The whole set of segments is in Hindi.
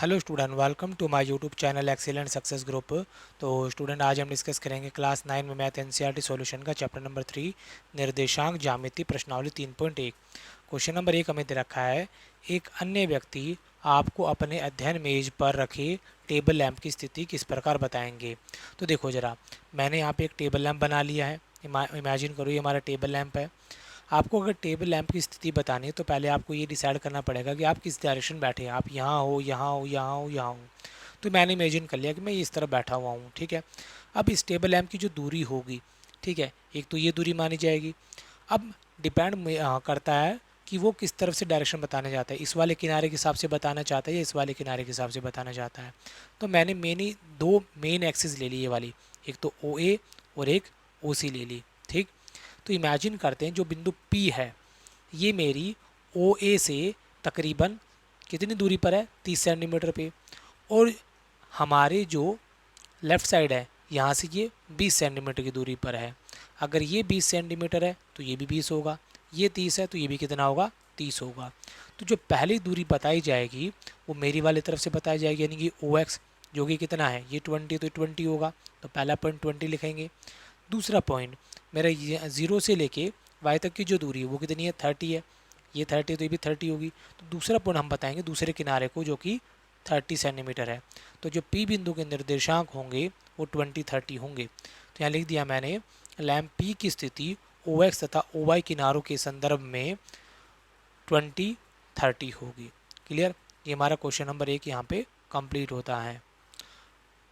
Hello student, welcome to my YouTube channel excellent success group. तो स्टूडेंट, आज हम डिस्कस करेंगे क्लास 9 में मैथ एनसीईआरटी सॉल्यूशन का चैप्टर नंबर 3 निर्देशांक ज्यामिति प्रश्नावली 3.1। क्वेश्चन नंबर 1 हमें दे रखा है, एक अन्य व्यक्ति आपको अपने अध्ययन मेज पर रखे टेबल लैंप की स्थिति किस प्रकार बताएंगे। तो देखो ज़रा, मैंने यहाँ पे एक टेबल लैंप बना लिया है। इमेजिन करो ये हमारा टेबल लैंप है। आपको अगर टेबल लैंप की स्थिति बतानी है तो पहले आपको ये डिसाइड करना पड़ेगा कि आप किस डायरेक्शन बैठे हैं। आप यहाँ हो, यहाँ हो, यहाँ हो, यहाँ हो। तो मैंने इमेजिन कर लिया कि मैं इस तरफ बैठा हुआ हूँ, ठीक है। अब इस टेबल लैंप की जो दूरी होगी, ठीक है, एक तो ये दूरी मानी जाएगी। अब डिपेंड करता है कि वो किस तरफ से डायरेक्शन बताने जाता है, इस वाले किनारे के हिसाब से बताना चाहता है या इस वाले किनारे के हिसाब से बताना चाहता है। तो मैंने दो मेन एक्सिस ले ली, ये वाली, एक तो ओ ए और एक ओ सी ले ली, ठीक। तो इमेजिन करते हैं जो बिंदु P है ये मेरी ओ ए से तकरीबन कितनी दूरी पर है, 30 सेंटीमीटर पे। और हमारे जो लेफ़्ट साइड है यहाँ से ये 20 सेंटीमीटर की दूरी पर है। अगर ये 20 सेंटीमीटर है तो ये भी 20 होगा, ये 30 है तो ये भी कितना होगा, 30 होगा। तो जो पहली दूरी बताई जाएगी वो मेरी वाली तरफ से बताई जाएगी, यानी कि ओ एक्स जो कि कितना है, ये 20, तो 20 होगा। तो पहला पॉइंट 20 लिखेंगे। दूसरा पॉइंट मेरा ये 0 से लेके y तक की जो दूरी है वो कितनी है, 30 है। ये 30 तो ये भी 30 होगी। तो दूसरा पॉइंट हम बताएंगे दूसरे किनारे को जो कि 30 सेंटीमीटर है। तो जो P बिंदु के निर्देशांक होंगे वो 20, 30 होंगे। तो यहाँ लिख दिया मैंने, लैम्प P की स्थिति OX तथा OY किनारों के संदर्भ में 20, 30 होगी। क्लियर। ये हमारा क्वेश्चन नंबर 1 यहाँ पे कंप्लीट होता है।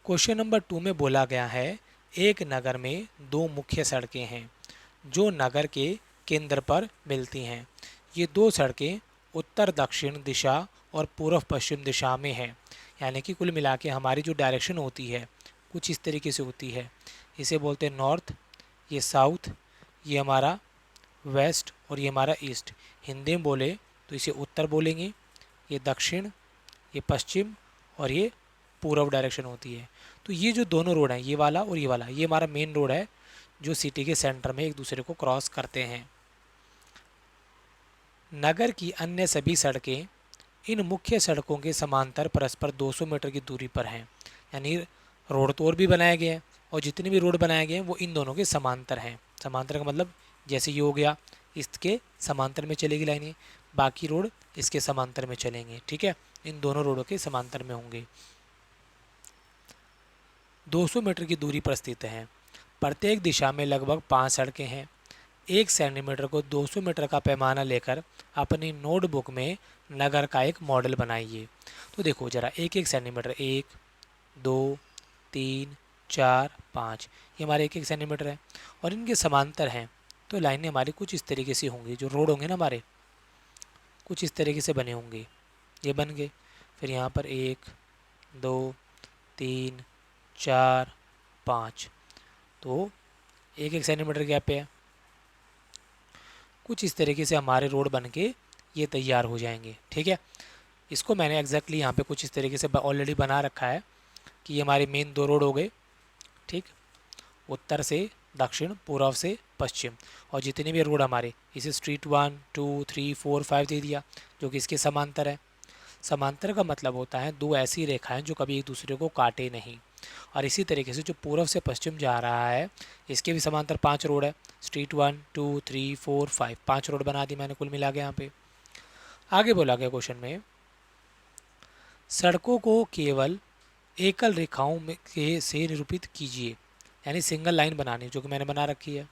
क्वेश्चन नंबर 2 में बोला गया है, एक नगर में दो मुख्य सड़कें हैं जो नगर के केंद्र पर मिलती हैं। ये दो सड़कें उत्तर दक्षिण दिशा और पूर्व पश्चिम दिशा में हैं। यानी कि कुल मिला के हमारी जो डायरेक्शन होती है कुछ इस तरीके से होती है। इसे बोलते हैं नॉर्थ, ये साउथ, ये हमारा वेस्ट और ये हमारा ईस्ट। हिंदी में बोले तो इसे उत्तर बोलेंगे, ये दक्षिण, ये पश्चिम और ये पूर्व डायरेक्शन होती है। तो ये जो दोनों रोड हैं, ये वाला और ये वाला, ये हमारा मेन रोड है जो सिटी के सेंटर में एक दूसरे को क्रॉस करते हैं। नगर की अन्य सभी सड़कें इन मुख्य सड़कों के समांतर परस्पर 200 मीटर की दूरी पर हैं। यानी रोड तो और भी बनाए गए हैं और जितने भी रोड बनाए गए हैं वो इन दोनों के समांतर हैं। समांतर का मतलब जैसे ये हो गया, इसके समांतर में चलेगी लाइनें, बाकी रोड इसके समांतर में चलेंगे, ठीक है। इन दोनों रोडों के समांतर में होंगे। 200 मीटर की दूरी पर स्थित हैं। प्रत्येक दिशा में लगभग 5 सड़कें हैं। 1 सेंटीमीटर को 200 मीटर का पैमाना लेकर अपनी नोटबुक में नगर का एक मॉडल बनाइए। तो देखो ज़रा, 1 सेंटीमीटर, 1, 2, 3, 4, 5, ये हमारे 1 सेंटीमीटर है और इनके समांतर हैं। तो लाइनें हमारी कुछ इस तरीके से होंगी, जो रोड होंगे ना हमारे कुछ इस तरीके से बने होंगे। ये बन गए। फिर यहाँ पर 1, 2, 3, 4, 5, तो 1 सेंटीमीटर गैप पे है। कुछ इस तरीके से हमारे रोड बन के ये तैयार हो जाएंगे, ठीक है। इसको मैंने एग्जैक्टली यहाँ पे कुछ इस तरीके से ऑलरेडी बना रखा है कि ये हमारे मेन दो रोड हो गए, ठीक। उत्तर से दक्षिण, पूर्व से पश्चिम, और जितने भी रोड हमारे, इसे स्ट्रीट 1, 2, 3, 4, 5 दे दिया जो कि इसके समांतर है। समांतर का मतलब होता है दो ऐसी रेखाएं जो कभी एक दूसरे को काटे नहीं। और इसी तरीके से जो पूर्व से पश्चिम जा रहा है इसके भी समांतर 5 रोड है, स्ट्रीट 1, 2, 3, 4, 5, 5 रोड बना दी मैंने कुल मिला के यहाँ पे। आगे बोला गया क्वेश्चन में, सड़कों को केवल एकल रेखाओं में से निरूपित कीजिए। यानी सिंगल लाइन बनानी, जो कि मैंने बना रखी है।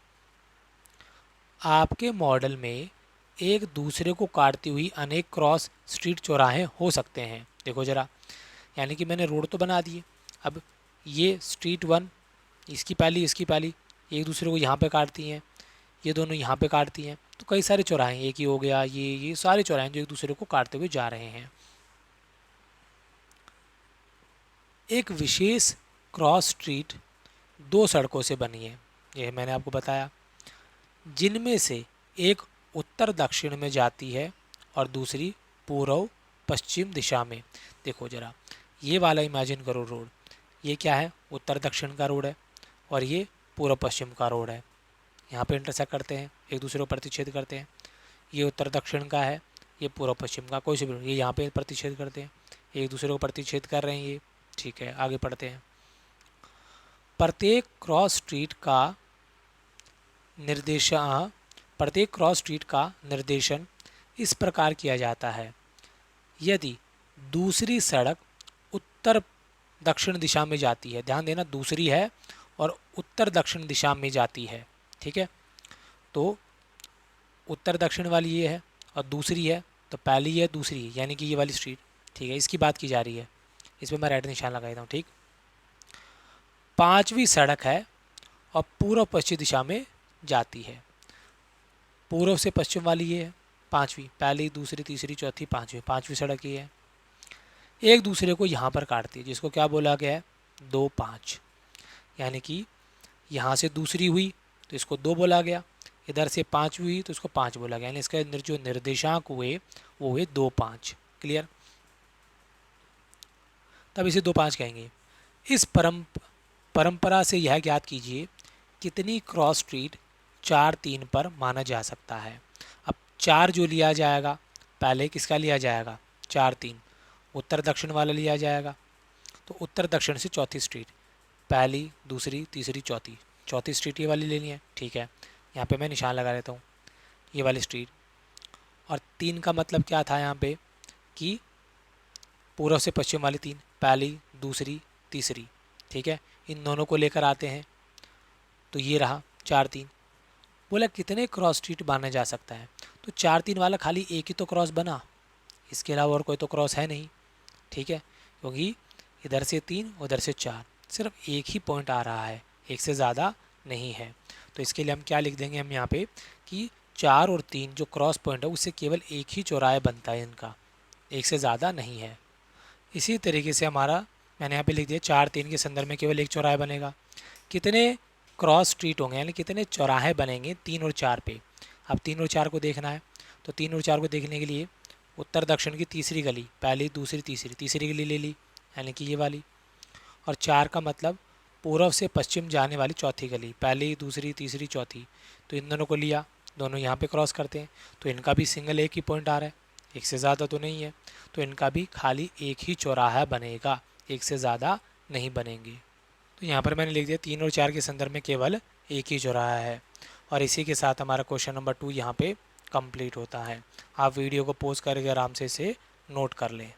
आपके मॉडल में एक दूसरे को काटती हुई अनेक क्रॉस स्ट्रीट चौराहे हो सकते हैं। देखो ज़रा, यानी कि मैंने रोड तो बना दिए। अब ये स्ट्रीट 1, इसकी पहली एक दूसरे को यहाँ पे काटती हैं, ये दोनों यहाँ पे काटती हैं। तो कई सारे चौराहे, एक ही हो गया, ये सारे चौराहे जो एक दूसरे को काटते हुए जा रहे हैं। एक विशेष क्रॉस स्ट्रीट दो सड़कों से बनी है, यह मैंने आपको बताया, जिनमें से एक उत्तर दक्षिण में जाती है और दूसरी पूर्व पश्चिम दिशा में। देखो ज़रा, ये वाला इमेजिन करो रोड, ये क्या है, उत्तर दक्षिण का रोड है और ये पूर्व पश्चिम का रोड है। यहाँ पे इंटरसेक्ट करते हैं, एक दूसरे को प्रतिच्छेद करते हैं। ये उत्तर दक्षिण का है, ये पूर्व पश्चिम का, कोई से भी, ये यहाँ पे प्रतिच्छेद करते हैं। एक दूसरे को प्रतिच्छेद कर रहे हैं ये। ठीक है, आगे पढ़ते हैं। प्रत्येक क्रॉस स्ट्रीट का निर्देशन प्रत्येक क्रॉस स्ट्रीट का निर्देशन इस प्रकार किया जाता है। यदि दूसरी सड़क उत्तर दक्षिण दिशा में जाती है, ध्यान देना दूसरी है और उत्तर दक्षिण दिशा में जाती है, ठीक है, तो उत्तर दक्षिण वाली ये है और दूसरी है, तो पहली है दूसरी है, यानी कि ये वाली स्ट्रीट, ठीक है, इसकी बात की जा रही है। इस पर मैं रेड निशान लगा देता हूँ, ठीक। पांचवी सड़क है और पूर्व पश्चिम दिशा में जाती है। पूर्व से पश्चिम वाली ये है पांचवी, पहली दूसरी तीसरी चौथी पांचवी सड़क ये है। एक दूसरे को यहाँ पर काटती है, जिसको क्या बोला गया है, 2 5, यानी कि यहाँ से दूसरी हुई तो इसको 2 बोला गया, इधर से पांचवी हुई तो इसको 5 बोला गया, यानी इसके अंदर जो निर्देशांक हुए वो हुए 2 5। क्लियर, तब इसे 2 5 कहेंगे। इस परंपरा से यह ज्ञात कीजिए कितनी क्रॉस स्ट्रीट 4 3 पर माना जा सकता है। अब 4 जो लिया जाएगा, पहले किसका लिया जाएगा, 4 3 उत्तर दक्षिण वाला लिया जाएगा, तो उत्तर दक्षिण से चौथी स्ट्रीट, पहली दूसरी तीसरी चौथी स्ट्रीट ये वाली लेनी है। ठीक है, यहाँ पे मैं निशान लगा देता हूँ, ये वाली स्ट्रीट। और 3 का मतलब क्या था यहाँ पे कि पूर्व से पश्चिम वाली 3, पहली दूसरी तीसरी, ठीक है, इन दोनों को लेकर आते हैं तो ये रहा 4 3। बोला कितने क्रॉस स्ट्रीट माना जा सकता है, तो 4 3 वाला खाली एक ही तो क्रॉस बना, इसके अलावा और कोई तो क्रॉस है नहीं, ठीक है, क्योंकि इधर से 3 उधर से 4, सिर्फ एक ही पॉइंट आ रहा है, एक से ज़्यादा नहीं है। तो इसके लिए हम क्या लिख देंगे, हम यहाँ पे कि 4 और 3 जो क्रॉस पॉइंट है उससे केवल एक ही चौराहा बनता है इनका, एक से ज़्यादा नहीं है। इसी तरीके से हमारा मैंने यहाँ पे लिख दिया 4 3 के संदर्भ में केवल एक चौराहा बनेगा। कितने क्रॉस स्ट्रीट होंगे, यानी कितने चौराहे बनेंगे 3 और 4 पे। अब 3 और 4 को देखना है, तो 3 और 4 को देखने के लिए उत्तर दक्षिण की तीसरी गली, पहली दूसरी तीसरी गली ले ली, यानी कि ये वाली। और 4 का मतलब पूर्व से पश्चिम जाने वाली चौथी गली, पहली दूसरी तीसरी चौथी, तो इन दोनों को लिया, दोनों यहाँ पे क्रॉस करते हैं, तो इनका भी सिंगल एक ही पॉइंट आ रहा है, एक से ज़्यादा तो नहीं है, तो इनका भी खाली एक ही चौराहा बनेगा, एक से ज़्यादा नहीं बनेंगे। तो यहाँ पर मैंने लिख दिया 3 और 4 के संदर्भ में केवल एक ही चौराहा है। और इसी के साथ हमारा क्वेश्चन नंबर 2 यहाँ पे कंप्लीट होता है। आप वीडियो को पॉज करके आराम से इसे नोट कर लें।